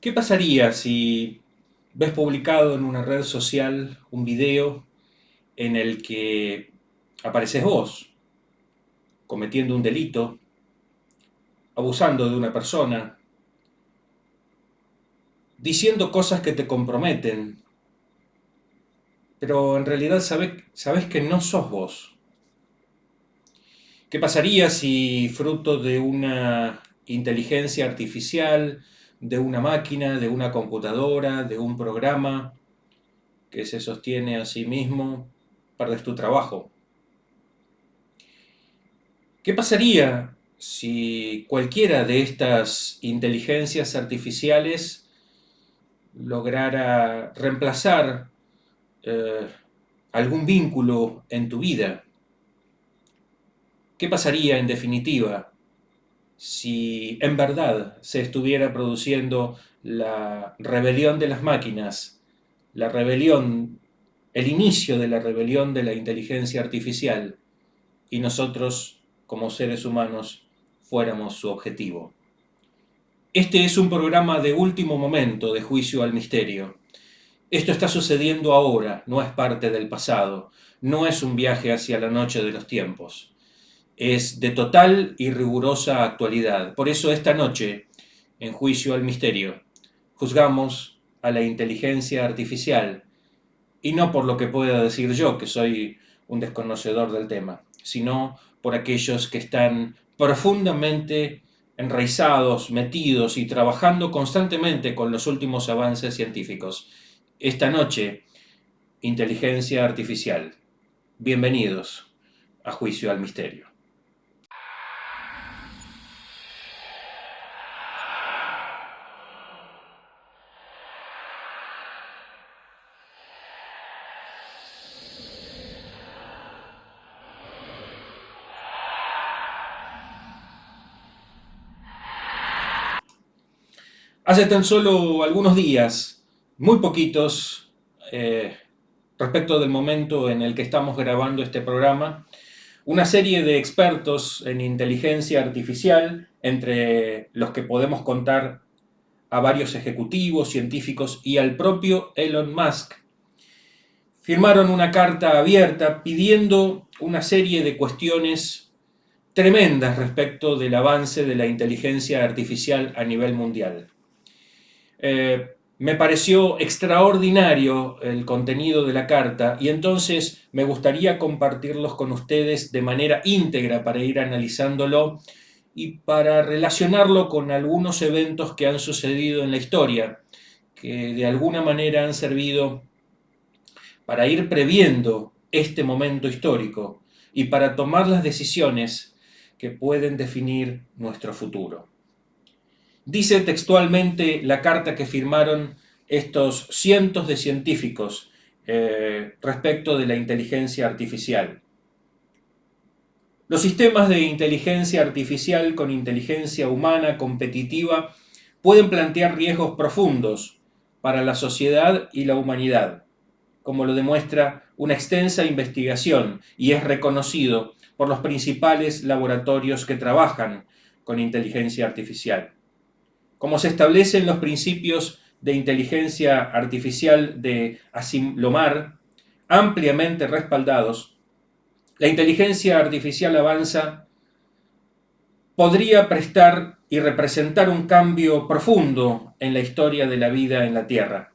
¿Qué pasaría si ves publicado en una red social un video en el que apareces vos cometiendo un delito, abusando de una persona, diciendo cosas que te comprometen, pero en realidad sabes que no sos vos? ¿Qué pasaría si fruto de una inteligencia artificial, de una máquina, de una computadora, de un programa que se sostiene a sí mismo, perdes tu trabajo? ¿Qué pasaría si cualquiera de estas inteligencias artificiales lograra reemplazar eh, algún vínculo en tu vida? ¿Qué pasaría en definitiva si en verdad se estuviera produciendo la rebelión de las máquinas, la rebelión, el inicio de la rebelión de la inteligencia artificial y nosotros, como seres humanos, fuéramos su objetivo? Este es un programa de último momento de Juicio al Misterio. Esto está sucediendo ahora, no es parte del pasado, no es un viaje hacia la noche de los tiempos. Es de total y rigurosa actualidad. Por eso esta noche, en Juicio al Misterio, juzgamos a la inteligencia artificial, y no por lo que pueda decir yo, que soy un desconocedor del tema, sino por aquellos que están profundamente enraizados, metidos y trabajando constantemente con los últimos avances científicos. Esta noche, inteligencia artificial. Bienvenidos a Juicio al Misterio. Hace tan solo algunos días, muy poquitos, eh, respecto del momento en el que estamos grabando este programa, una serie de expertos en inteligencia artificial, entre los que podemos contar a varios ejecutivos, científicos y al propio Elon Musk, firmaron una carta abierta pidiendo una serie de cuestiones tremendas respecto del avance de la inteligencia artificial a nivel mundial. Me pareció extraordinario el contenido de la carta y entonces me gustaría compartirlos con ustedes de manera íntegra para ir analizándolo y para relacionarlo con algunos eventos que han sucedido en la historia, que de alguna manera han servido para ir previendo este momento histórico y para tomar las decisiones que pueden definir nuestro futuro. Dice textualmente la carta que firmaron estos cientos de científicos respecto de la inteligencia artificial. Los sistemas de inteligencia artificial con inteligencia humana competitiva pueden plantear riesgos profundos para la sociedad y la humanidad, como lo demuestra una extensa investigación y es reconocido por los principales laboratorios que trabajan con inteligencia artificial. Como se establecen los principios de inteligencia artificial de Asim Lomar, ampliamente respaldados, la inteligencia artificial avanza podría prestar y representar un cambio profundo en la historia de la vida en la Tierra,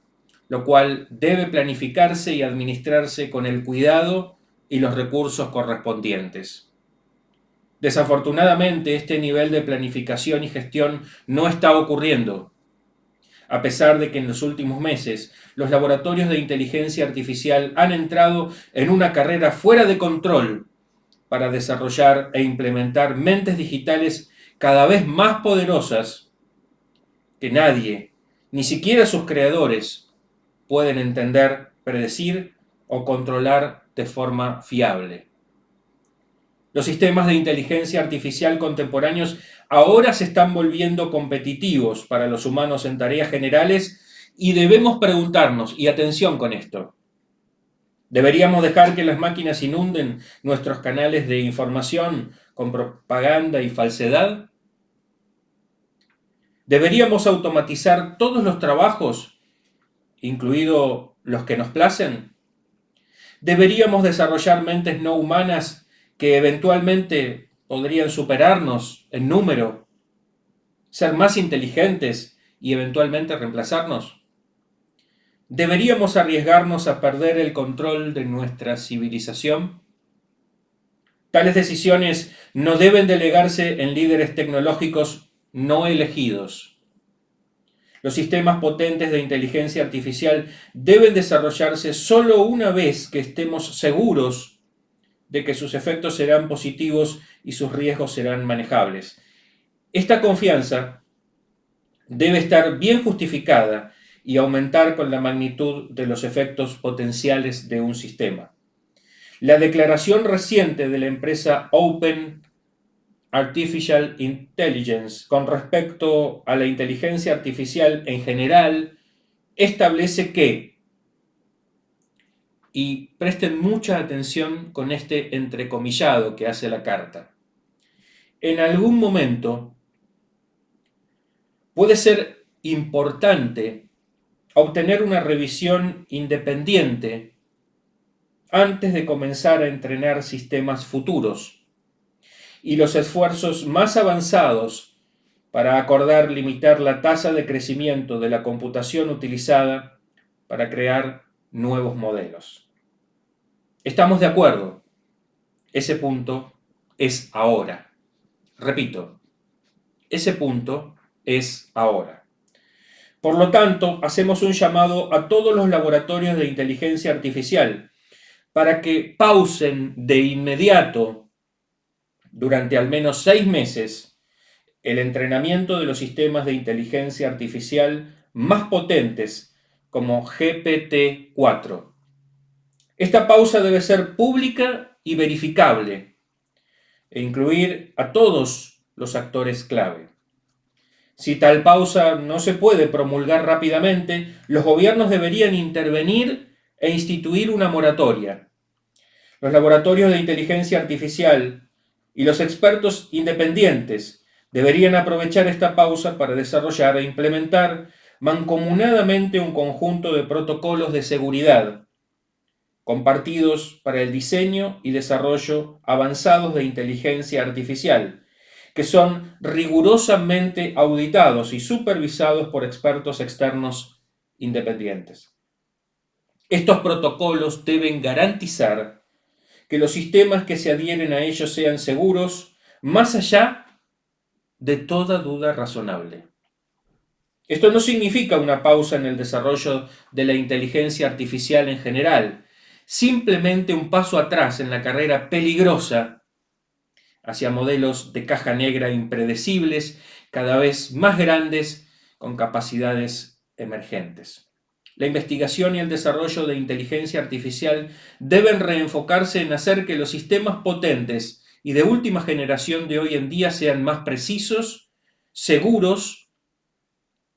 lo cual debe planificarse y administrarse con el cuidado y los recursos correspondientes. Desafortunadamente, este nivel de planificación y gestión no está ocurriendo, a pesar de que en los últimos meses los laboratorios de inteligencia artificial han entrado en una carrera fuera de control para desarrollar e implementar mentes digitales cada vez más poderosas que nadie, ni siquiera sus creadores, pueden entender, predecir o controlar de forma fiable. Los sistemas de inteligencia artificial contemporáneos ahora se están volviendo competitivos para los humanos en tareas generales y debemos preguntarnos, y atención con esto, ¿deberíamos dejar que las máquinas inunden nuestros canales de información con propaganda y falsedad? ¿Deberíamos automatizar todos los trabajos, incluidos los que nos placen? ¿Deberíamos desarrollar mentes no humanas que eventualmente podrían superarnos en número, ser más inteligentes y eventualmente reemplazarnos? ¿Deberíamos arriesgarnos a perder el control de nuestra civilización? Tales decisiones no deben delegarse en líderes tecnológicos no elegidos. Los sistemas potentes de inteligencia artificial deben desarrollarse solo una vez que estemos seguros de que sus efectos serán positivos y sus riesgos serán manejables. Esta confianza debe estar bien justificada y aumentar con la magnitud de los efectos potenciales de un sistema. La declaración reciente de la empresa Open Artificial Intelligence con respecto a la inteligencia artificial en general establece que, y presten mucha atención con este entrecomillado que hace la carta, en algún momento puede ser importante obtener una revisión independiente antes de comenzar a entrenar sistemas futuros, y los esfuerzos más avanzados para acordar limitar la tasa de crecimiento de la computación utilizada para crear nuevos modelos. Estamos de acuerdo. Ese punto es ahora. Repito, ese punto es ahora. Por lo tanto, hacemos un llamado a todos los laboratorios de inteligencia artificial para que pausen de inmediato, durante al menos 6 meses, el entrenamiento de los sistemas de inteligencia artificial más potentes como GPT-4. Esta pausa debe ser pública y verificable e incluir a todos los actores clave. Si tal pausa no se puede promulgar rápidamente, los gobiernos deberían intervenir e instituir una moratoria. Los laboratorios de inteligencia artificial y los expertos independientes deberían aprovechar esta pausa para desarrollar e implementar mancomunadamente un conjunto de protocolos de seguridad compartidos para el diseño y desarrollo avanzados de inteligencia artificial, que son rigurosamente auditados y supervisados por expertos externos independientes. Estos protocolos deben garantizar que los sistemas que se adhieren a ellos sean seguros, más allá de toda duda razonable. Esto no significa una pausa en el desarrollo de la inteligencia artificial en general, simplemente un paso atrás en la carrera peligrosa hacia modelos de caja negra impredecibles, cada vez más grandes, con capacidades emergentes. La investigación y el desarrollo de inteligencia artificial deben reenfocarse en hacer que los sistemas potentes y de última generación de hoy en día sean más precisos, seguros,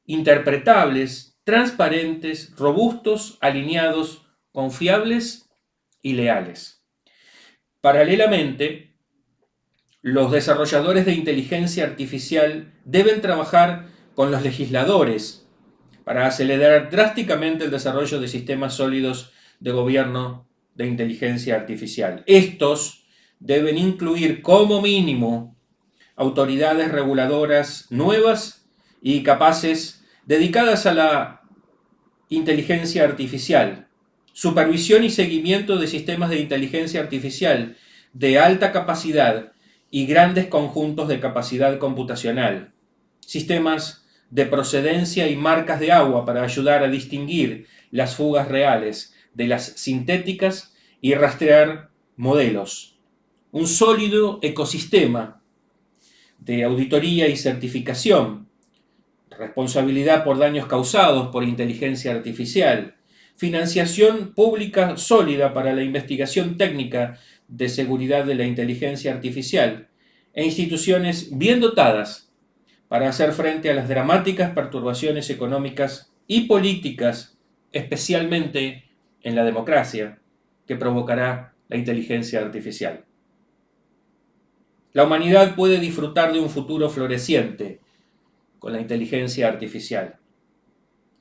interpretables, transparentes, robustos, alineados, confiables y leales. Paralelamente, los desarrolladores de inteligencia artificial deben trabajar con los legisladores para acelerar drásticamente el desarrollo de sistemas sólidos de gobierno de inteligencia artificial. Estos deben incluir como mínimo autoridades reguladoras nuevas y capaces dedicadas a la inteligencia artificial, supervisión y seguimiento de sistemas de inteligencia artificial de alta capacidad y grandes conjuntos de capacidad computacional, sistemas de procedencia y marcas de agua para ayudar a distinguir las fugas reales de las sintéticas y rastrear modelos, un sólido ecosistema de auditoría y certificación, responsabilidad por daños causados por inteligencia artificial, financiación pública sólida para la investigación técnica de seguridad de la inteligencia artificial e instituciones bien dotadas para hacer frente a las dramáticas perturbaciones económicas y políticas, especialmente en la democracia, que provocará la inteligencia artificial. La humanidad puede disfrutar de un futuro floreciente con la inteligencia artificial.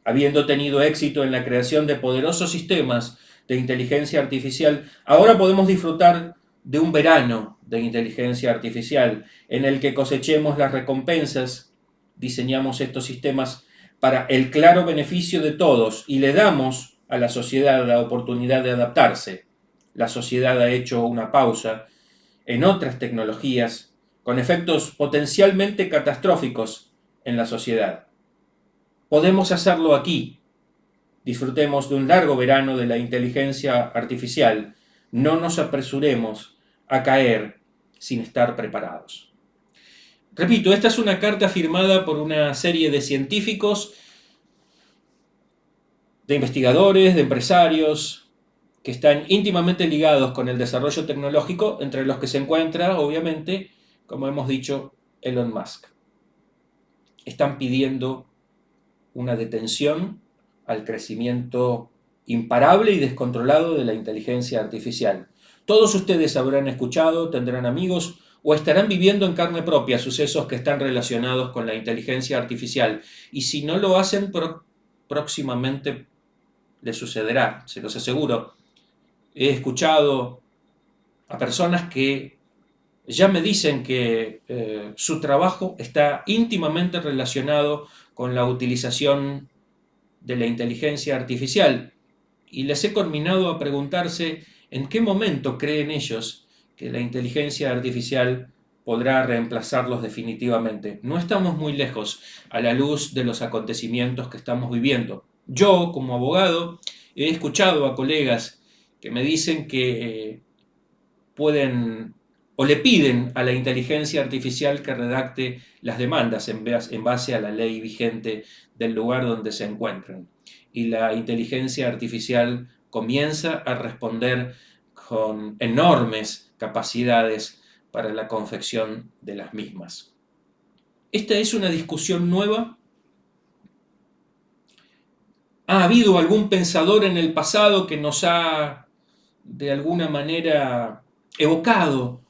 Habiendo tenido éxito en la creación de poderosos sistemas de inteligencia artificial, ahora podemos disfrutar de un verano de inteligencia artificial en el que cosechemos las recompensas. Diseñamos estos sistemas para el claro beneficio de todos y le damos a la sociedad la oportunidad de adaptarse. La sociedad ha hecho una pausa en otras tecnologías con efectos potencialmente catastróficos en la sociedad. Podemos hacerlo aquí. Disfrutemos de un largo verano de la inteligencia artificial. No nos apresuremos a caer sin estar preparados. Repito, esta es una carta firmada por una serie de científicos, de investigadores, de empresarios, que están íntimamente ligados con el desarrollo tecnológico, entre los que se encuentra, obviamente, como hemos dicho, Elon Musk. Están pidiendo una detención al crecimiento imparable y descontrolado de la inteligencia artificial. Todos ustedes habrán escuchado, tendrán amigos o estarán viviendo en carne propia sucesos que están relacionados con la inteligencia artificial. Y si no lo hacen, próximamente les sucederá, se los aseguro. He escuchado a personas que ya me dicen que su trabajo está íntimamente relacionado con la utilización de la inteligencia artificial, y les he conminado a preguntarse en qué momento creen ellos que la inteligencia artificial podrá reemplazarlos definitivamente. No estamos muy lejos a la luz de los acontecimientos que estamos viviendo. Yo, como abogado, he escuchado a colegas que me dicen que pueden o le piden a la inteligencia artificial que redacte las demandas en base a la ley vigente del lugar donde se encuentran. Y la inteligencia artificial comienza a responder con enormes capacidades para la confección de las mismas. ¿Esta es una discusión nueva? ¿Ha habido algún pensador en el pasado que nos ha, de alguna manera, evocado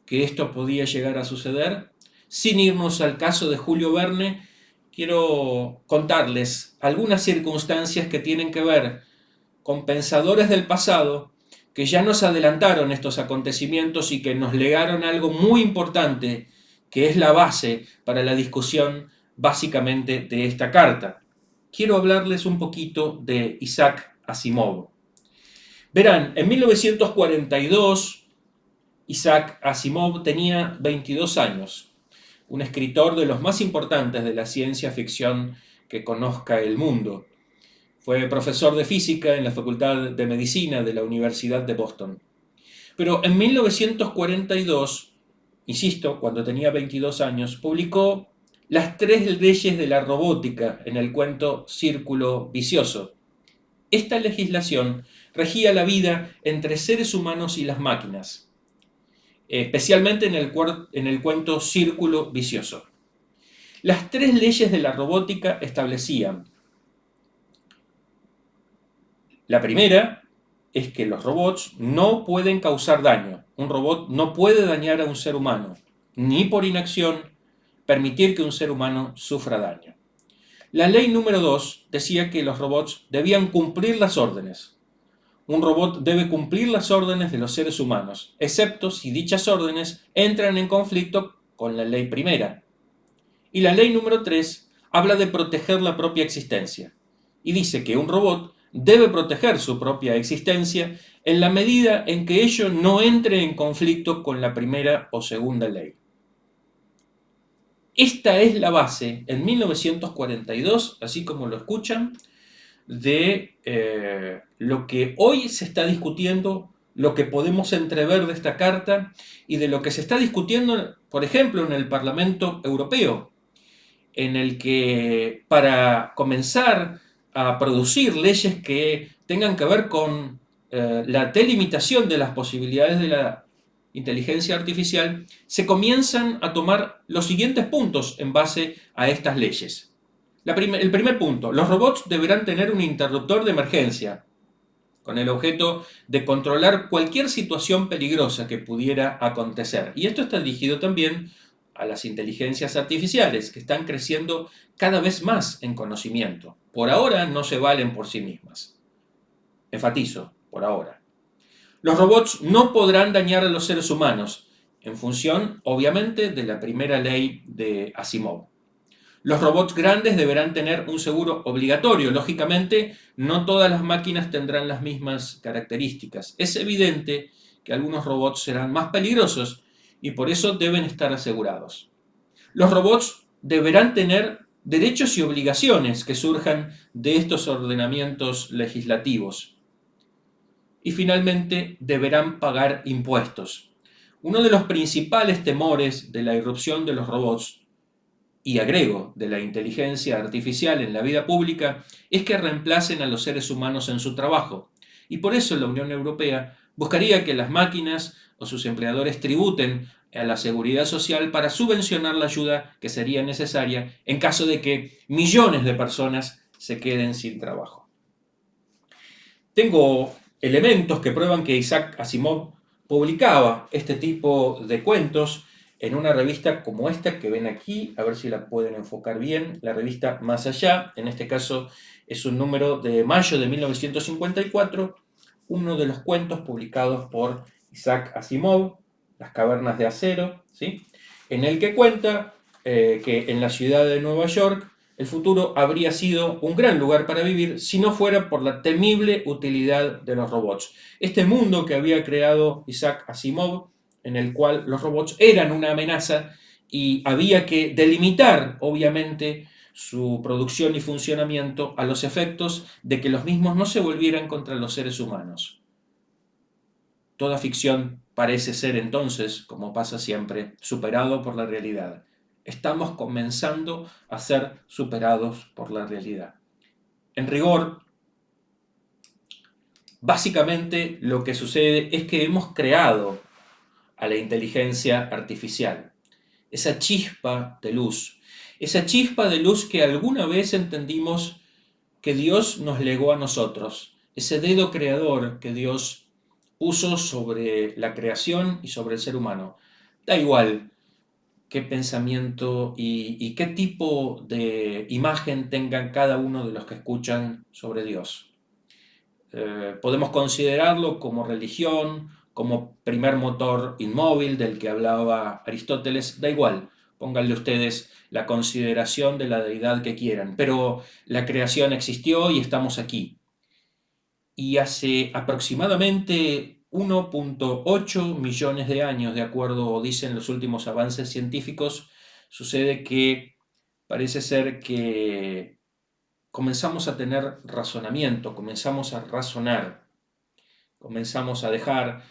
que esto podía llegar a suceder? Sin irnos al caso de Julio Verne, quiero contarles algunas circunstancias que tienen que ver con pensadores del pasado que ya nos adelantaron estos acontecimientos y que nos legaron algo muy importante, que es la base para la discusión básicamente de esta carta. Quiero hablarles un poquito de Isaac Asimov. Verán, en 1942, Isaac Asimov tenía 22 años, un escritor de los más importantes de la ciencia ficción que conozca el mundo. Fue profesor de física en la Facultad de Medicina de la Universidad de Boston. Pero en 1942, insisto, cuando tenía 22 años, publicó Las 3 leyes de la robótica en el cuento Círculo Vicioso. Esta legislación regía la vida entre seres humanos y las máquinas, especialmente en el cuento Círculo Vicioso. Las 3 leyes de la robótica establecían: la primera es que los robots no pueden causar daño. Un robot no puede dañar a un ser humano, ni por inacción permitir que un ser humano sufra daño. La ley número 2 decía que los robots debían cumplir las órdenes. Un robot debe cumplir las órdenes de los seres humanos, excepto si dichas órdenes entran en conflicto con la ley primera. Y la ley número 3 habla de proteger la propia existencia, y dice que un robot debe proteger su propia existencia en la medida en que ello no entre en conflicto con la primera o segunda ley. Esta es la base, en 1942, así como lo escuchan, de lo que hoy se está discutiendo, lo que podemos entrever de esta carta y de lo que se está discutiendo, por ejemplo, en el Parlamento Europeo, en el que para comenzar a producir leyes que tengan que ver con la delimitación de las posibilidades de la inteligencia artificial, se comienzan a tomar los siguientes puntos en base a estas leyes. El primer punto: los robots deberán tener un interruptor de emergencia con el objeto de controlar cualquier situación peligrosa que pudiera acontecer. Y esto está dirigido también a las inteligencias artificiales, que están creciendo cada vez más en conocimiento. Por ahora no se valen por sí mismas. Enfatizo, por ahora. Los robots no podrán dañar a los seres humanos, en función, obviamente, de la primera ley de Asimov. Los robots grandes deberán tener un seguro obligatorio. Lógicamente, no todas las máquinas tendrán las mismas características. Es evidente que algunos robots serán más peligrosos y por eso deben estar asegurados. Los robots deberán tener derechos y obligaciones que surjan de estos ordenamientos legislativos. Y finalmente, deberán pagar impuestos. Uno de los principales temores de la irrupción de los robots, y agrego, de la inteligencia artificial en la vida pública, es que reemplacen a los seres humanos en su trabajo. Y por eso la Unión Europea buscaría que las máquinas o sus empleadores tributen a la seguridad social para subvencionar la ayuda que sería necesaria en caso de que millones de personas se queden sin trabajo. Tengo elementos que prueban que Isaac Asimov publicaba este tipo de cuentos en una revista como esta que ven aquí, a ver si la pueden enfocar bien, la revista Más Allá. En este caso es un número de mayo de 1954, uno de los cuentos publicados por Isaac Asimov, Las cavernas de acero, ¿sí? En el que cuenta que en la ciudad de Nueva York el futuro habría sido un gran lugar para vivir si no fuera por la temible utilidad de los robots. Este mundo que había creado Isaac Asimov, en el cual los robots eran una amenaza y había que delimitar, obviamente, su producción y funcionamiento a los efectos de que los mismos no se volvieran contra los seres humanos. Toda ficción parece ser entonces, como pasa siempre, superado por la realidad. Estamos comenzando a ser superados por la realidad. En rigor, básicamente lo que sucede es que hemos creado a la inteligencia artificial, esa chispa de luz que alguna vez entendimos que Dios nos legó a nosotros, ese dedo creador que Dios puso sobre la creación y sobre el ser humano. Da igual qué pensamiento y qué tipo de imagen tengan cada uno de los que escuchan sobre Dios. Podemos considerarlo como religión, como primer motor inmóvil del que hablaba Aristóteles, da igual, pónganle ustedes la consideración de la deidad que quieran, pero la creación existió y estamos aquí. Y hace aproximadamente 1.8 millones de años, de acuerdo dicen los últimos avances científicos, sucede que parece ser que comenzamos a tener razonamiento, comenzamos a razonar, comenzamos a dejar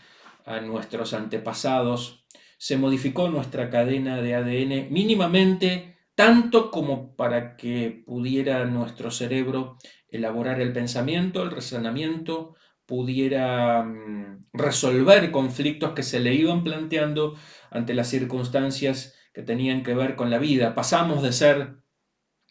a nuestros antepasados, se modificó nuestra cadena de ADN mínimamente, tanto como para que pudiera nuestro cerebro elaborar el pensamiento, el razonamiento, pudiera resolver conflictos que se le iban planteando ante las circunstancias que tenían que ver con la vida. Pasamos de ser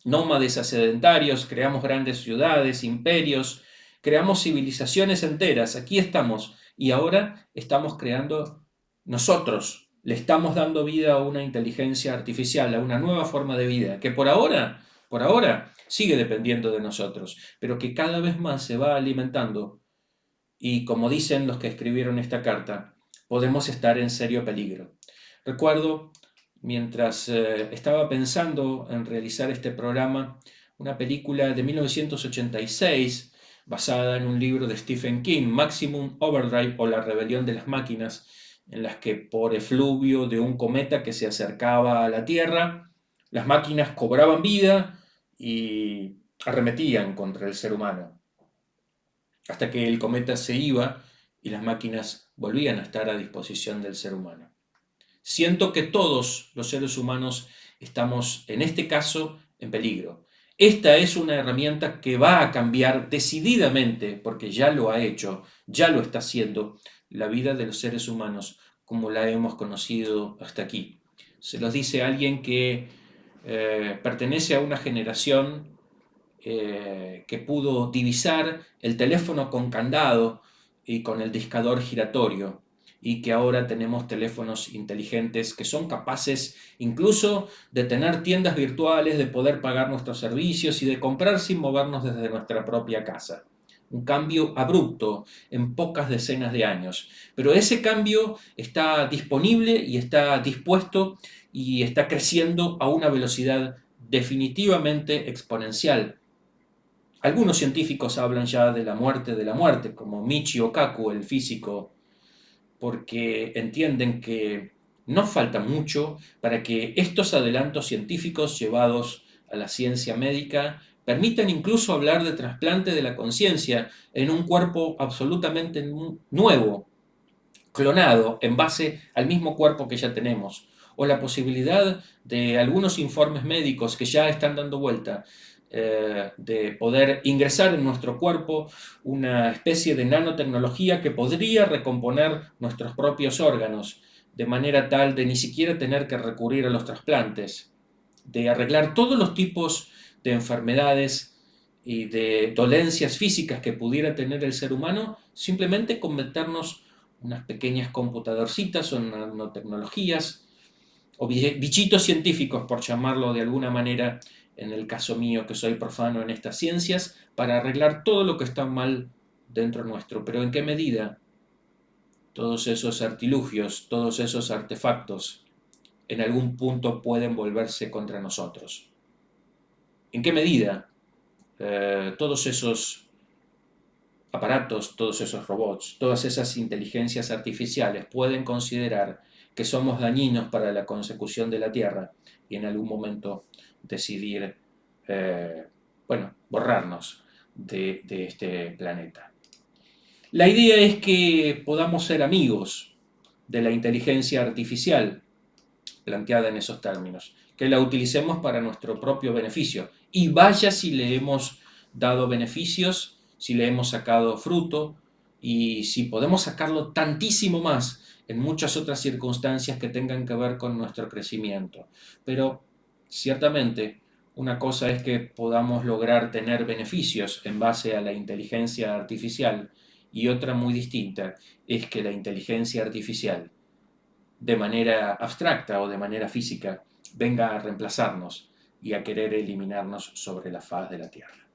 nómades a sedentarios, creamos grandes ciudades, imperios, creamos civilizaciones enteras, aquí estamos, y ahora estamos creando nosotros, le estamos dando vida a una inteligencia artificial, a una nueva forma de vida, que por ahora sigue dependiendo de nosotros, pero que cada vez más se va alimentando, y como dicen los que escribieron esta carta, podemos estar en serio peligro. Recuerdo, mientras estaba pensando en realizar este programa, una película de 1986 basada en un libro de Stephen King, Maximum Overdrive o La rebelión de las máquinas, en las que por efluvio de un cometa que se acercaba a la Tierra, las máquinas cobraban vida y arremetían contra el ser humano, hasta que el cometa se iba y las máquinas volvían a estar a disposición del ser humano. Siento que todos los seres humanos estamos, en este caso, en peligro. Esta es una herramienta que va a cambiar decididamente, porque ya lo ha hecho, ya lo está haciendo, la vida de los seres humanos como la hemos conocido hasta aquí. Se los dice alguien que pertenece a una generación que pudo divisar el teléfono con candado y con el discador giratorio. y que ahora tenemos teléfonos inteligentes que son capaces incluso de tener tiendas virtuales, de poder pagar nuestros servicios y de comprar sin movernos desde nuestra propia casa. Un cambio abrupto en pocas decenas de años. Pero ese cambio está disponible y está dispuesto y está creciendo a una velocidad definitivamente exponencial. Algunos científicos hablan ya de la muerte, como Michio Kaku, el físico, porque entienden que no falta mucho para que estos adelantos científicos llevados a la ciencia médica permitan incluso hablar de trasplante de la conciencia en un cuerpo absolutamente nuevo, clonado, en base al mismo cuerpo que ya tenemos, o la posibilidad de algunos informes médicos que ya están dando vuelta, de poder ingresar en nuestro cuerpo una especie de nanotecnología que podría recomponer nuestros propios órganos, de manera tal de ni siquiera tener que recurrir a los trasplantes, de arreglar todos los tipos de enfermedades y de dolencias físicas que pudiera tener el ser humano, simplemente con meternos unas pequeñas computadorcitas o nanotecnologías o bichitos científicos, por llamarlo de alguna manera, en el caso mío que soy profano en estas ciencias, para arreglar todo lo que está mal dentro nuestro. Pero ¿en qué medida todos esos artilugios, todos esos artefactos, en algún punto pueden volverse contra nosotros? ¿En qué medida todos esos aparatos, todos esos robots, todas esas inteligencias artificiales pueden considerar que somos dañinos para la consecución de la Tierra y en algún momento decidir, borrarnos de este planeta? La idea es que podamos ser amigos de la inteligencia artificial planteada en esos términos, que la utilicemos para nuestro propio beneficio. Y vaya si le hemos dado beneficios, si le hemos sacado fruto y si podemos sacarlo tantísimo más en muchas otras circunstancias que tengan que ver con nuestro crecimiento. Pero ciertamente una cosa es que podamos lograr tener beneficios en base a la inteligencia artificial y otra muy distinta es que la inteligencia artificial de manera abstracta o de manera física venga a reemplazarnos y a querer eliminarnos sobre la faz de la Tierra.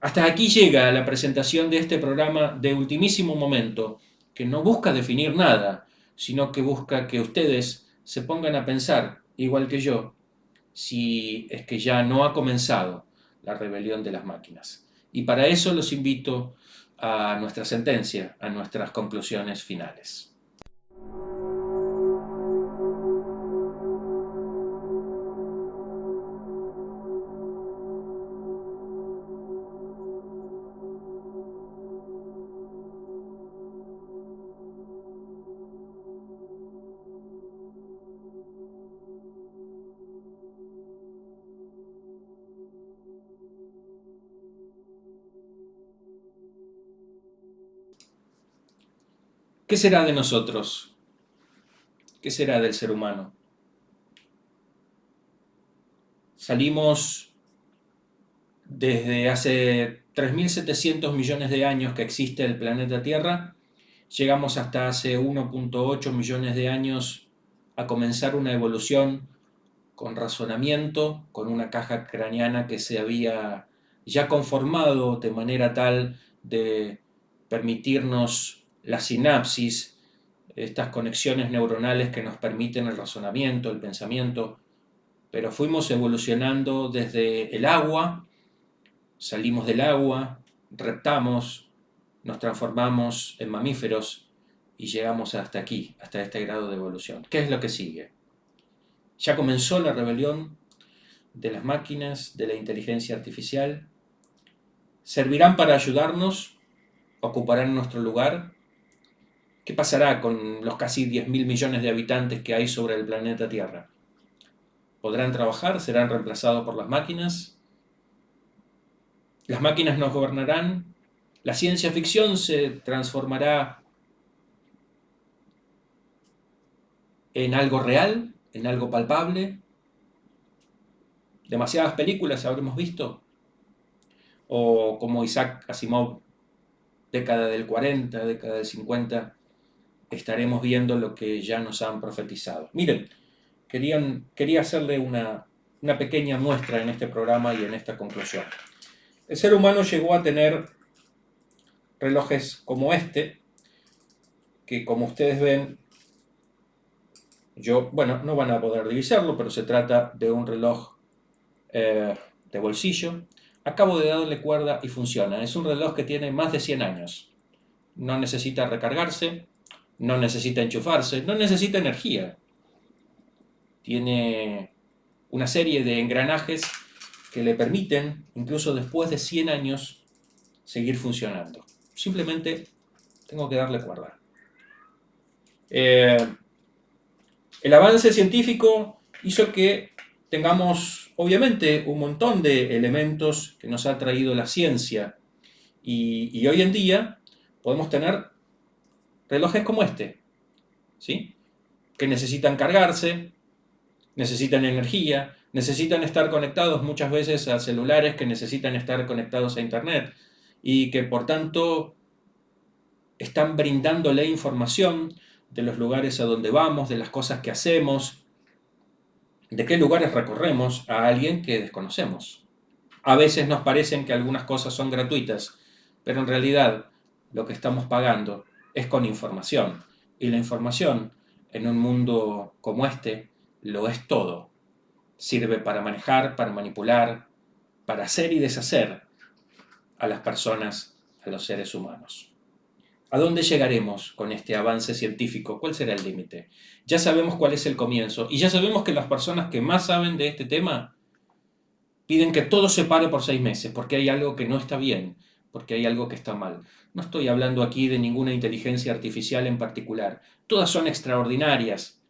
Hasta aquí llega la presentación de este programa de ultimísimo momento, que no busca definir nada, sino que busca que ustedes se pongan a pensar, igual que yo, si es que ya no ha comenzado la rebelión de las máquinas. Y para eso los invito a nuestra sentencia, a nuestras conclusiones finales. ¿Qué será de nosotros? ¿Qué será del ser humano? Salimos desde hace 3.700 millones de años que existe el planeta Tierra, llegamos hasta hace 1,8 millones de años a comenzar una evolución con razonamiento, con una caja craneana que se había ya conformado de manera tal de permitirnos la sinapsis, estas conexiones neuronales que nos permiten el razonamiento, el pensamiento, pero fuimos evolucionando desde el agua, salimos del agua, reptamos, nos transformamos en mamíferos y llegamos hasta aquí, hasta este grado de evolución. ¿Qué es lo que sigue? Ya comenzó la rebelión de las máquinas, de la inteligencia artificial. ¿Servirán para ayudarnos? ¿Ocuparán nuestro lugar? ¿Qué pasará con los casi 10.000 millones de habitantes que hay sobre el planeta Tierra? ¿Podrán trabajar? ¿Serán reemplazados por las máquinas? ¿Las máquinas nos gobernarán? ¿La ciencia ficción se transformará en algo real, en algo palpable? ¿Demasiadas películas habremos visto? ¿O como Isaac Asimov, década del 40, década del 50, estaremos viendo lo que ya nos han profetizado. Miren, quería hacerle una pequeña muestra en este programa y en esta conclusión. El ser humano llegó a tener relojes como este, que como ustedes ven, bueno, no van a poder divisarlo, pero se trata de un reloj de bolsillo. Acabo de darle cuerda y funciona. Es un reloj que tiene más de 100 años. No necesita recargarse, no necesita enchufarse, no necesita energía. Tiene una serie de engranajes que le permiten, incluso después de 100 años, seguir funcionando. Simplemente tengo que darle cuerda. El avance científico hizo que tengamos, obviamente, un montón de elementos que nos ha traído la ciencia. Y hoy en día podemos tener relojes como este, ¿sí? Que necesitan cargarse, necesitan energía, necesitan estar conectados muchas veces a celulares que necesitan estar conectados a Internet y que por tanto están brindándole información de los lugares a donde vamos, de las cosas que hacemos, de qué lugares recorremos a alguien que desconocemos. A veces nos parecen que algunas cosas son gratuitas, pero en realidad lo que estamos pagando es con información. Y la información en un mundo como este lo es todo. Sirve para manejar, para manipular, para hacer y deshacer a las personas, a los seres humanos. ¿A dónde llegaremos con este avance científico? ¿Cuál será el límite? Ya sabemos cuál es el comienzo y ya sabemos que las personas que más saben de este tema piden que todo se pare por 6 meses porque hay algo que no está bien, porque hay algo que está mal. No estoy hablando aquí de ninguna inteligencia artificial en particular. Todas son extraordinarias.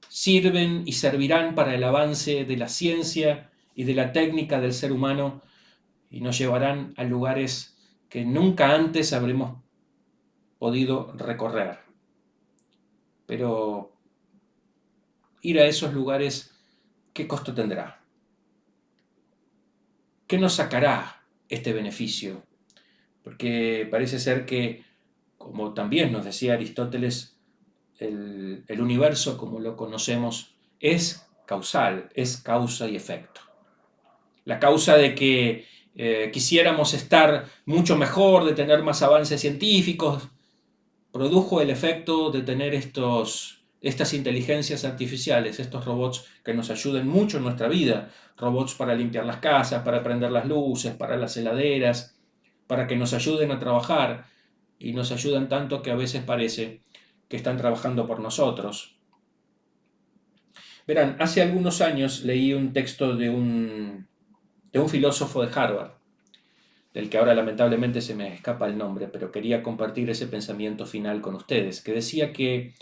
Sirven y servirán para el avance de la ciencia y de la técnica del ser humano y nos llevarán a lugares que nunca antes habremos podido recorrer. Pero ir a esos lugares, ¿qué costo tendrá? ¿Qué nos sacará este beneficio? Porque parece ser que, como también nos decía Aristóteles, el universo como lo conocemos es causal, es causa y efecto. La causa de que quisiéramos estar mucho mejor, de tener más avances científicos, produjo el efecto de tener estas inteligencias artificiales, estos robots que nos ayuden mucho en nuestra vida, robots para limpiar las casas, para prender las luces, para las heladeras, para que nos ayuden a trabajar, y nos ayudan tanto que a veces parece que están trabajando por nosotros. Verán, hace algunos años leí un texto de un filósofo de Harvard, del que ahora lamentablemente se me escapa el nombre, pero quería compartir ese pensamiento final con ustedes, que decía que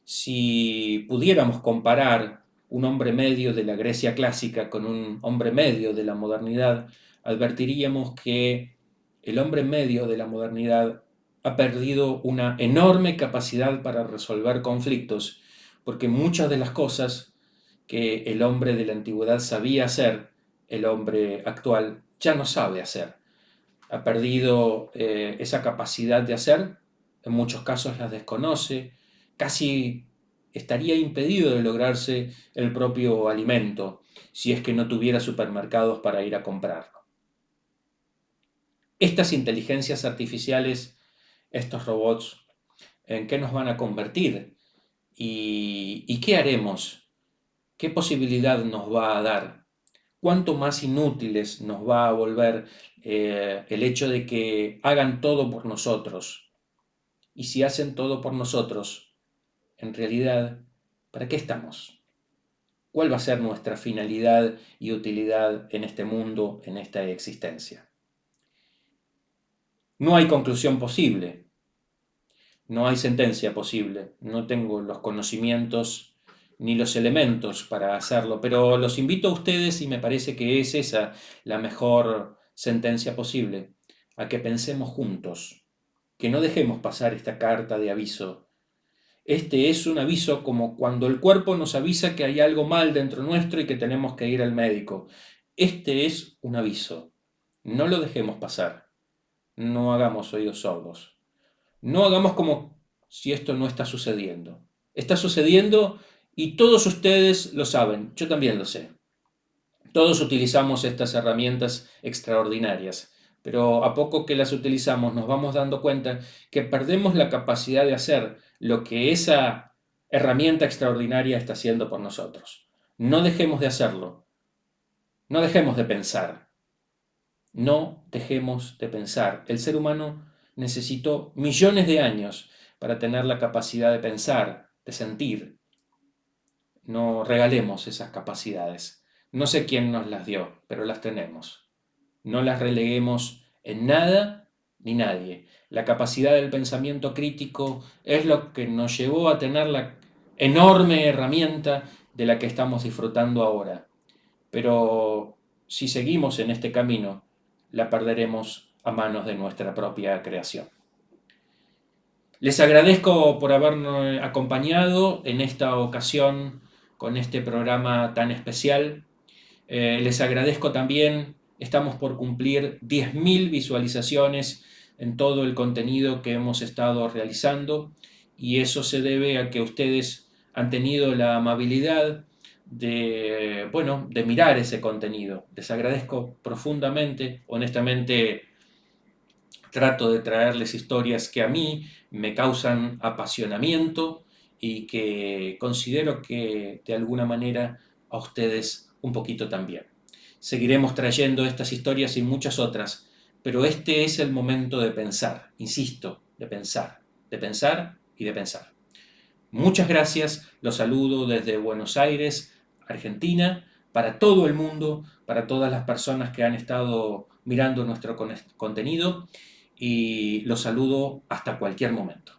si pudiéramos comparar un hombre medio de la Grecia clásica con un hombre medio de la modernidad, advertiríamos que el hombre medio de la modernidad ha perdido una enorme capacidad para resolver conflictos, porque muchas de las cosas que el hombre de la antigüedad sabía hacer, el hombre actual ya no sabe hacer. Ha perdido esa capacidad de hacer, en muchos casos las desconoce, casi estaría impedido de lograrse el propio alimento si es que no tuviera supermercados para ir a comprarlo. Estas inteligencias artificiales, estos robots, ¿en qué nos van a convertir? ¿Y qué haremos? ¿Qué posibilidad nos va a dar? ¿Cuánto más inútiles nos va a volver el hecho de que hagan todo por nosotros? Y si hacen todo por nosotros, en realidad, ¿para qué estamos? ¿Cuál va a ser nuestra finalidad y utilidad en este mundo, en esta existencia? No hay conclusión posible, no hay sentencia posible, no tengo los conocimientos ni los elementos para hacerlo, pero los invito a ustedes y me parece que es esa la mejor sentencia posible, a que pensemos juntos, que no dejemos pasar esta carta de aviso. Este es un aviso como cuando el cuerpo nos avisa que hay algo mal dentro nuestro y que tenemos que ir al médico. Este es un aviso. No lo dejemos pasar. No hagamos oídos sordos. No hagamos como si esto no está sucediendo. Está sucediendo y todos ustedes lo saben, yo también lo sé. Todos utilizamos estas herramientas extraordinarias, pero a poco que las utilizamos nos vamos dando cuenta que perdemos la capacidad de hacer lo que esa herramienta extraordinaria está haciendo por nosotros. No dejemos de hacerlo, no dejemos de pensar, no dejemos de pensar. El ser humano necesitó millones de años para tener la capacidad de pensar, de sentir. No regalemos esas capacidades. No sé quién nos las dio, pero las tenemos. No las releguemos en nada ni nadie. La capacidad del pensamiento crítico es lo que nos llevó a tener la enorme herramienta de la que estamos disfrutando ahora. Pero si seguimos en este camino, la perderemos a manos de nuestra propia creación. Les agradezco por habernos acompañado en esta ocasión con este programa tan especial. Les agradezco también, estamos por cumplir 10.000 visualizaciones en todo el contenido que hemos estado realizando y eso se debe a que ustedes han tenido la amabilidad de mirar ese contenido. Les agradezco profundamente, honestamente trato de traerles historias que a mí me causan apasionamiento y que considero que de alguna manera a ustedes un poquito también. Seguiremos trayendo estas historias y muchas otras, pero este es el momento de pensar, insisto, de pensar y de pensar. Muchas gracias, los saludo desde Buenos Aires, Argentina, para todo el mundo, para todas las personas que han estado mirando nuestro contenido y los saludo hasta cualquier momento.